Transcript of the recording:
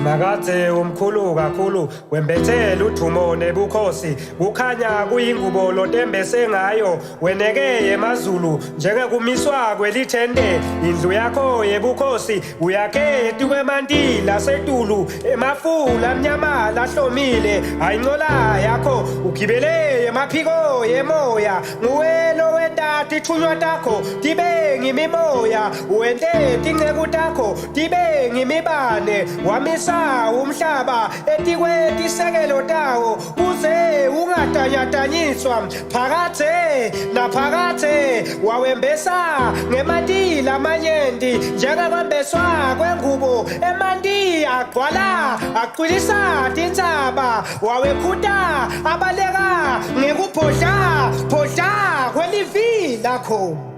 Makadze umkhulu kakhulu wembethela udumo nebukhosi kukhanya kuyingubo lotembese ngayo wenekeye emazulu njengekumiswa kwelithende indlu yakho yebukhosi uyakhe kwemantila setulu emafula amnyama lahlomile ayincola yakho ugibele emaphiko yemoya nguwelo wentati ithunywa takho tibe ngimimoya wente tinceku takho tibe ngimibane wamisa umhlaba etikwetisekelo tawo kuze ungatanyatanyiswa phakathe naphakathe wawembesa ngemantila amanyenti njengakwembeswa kwengubo emanti agcwala aqwilisa tintsaba wawekhuta abaleka ngekuphodla kwelivi lakho.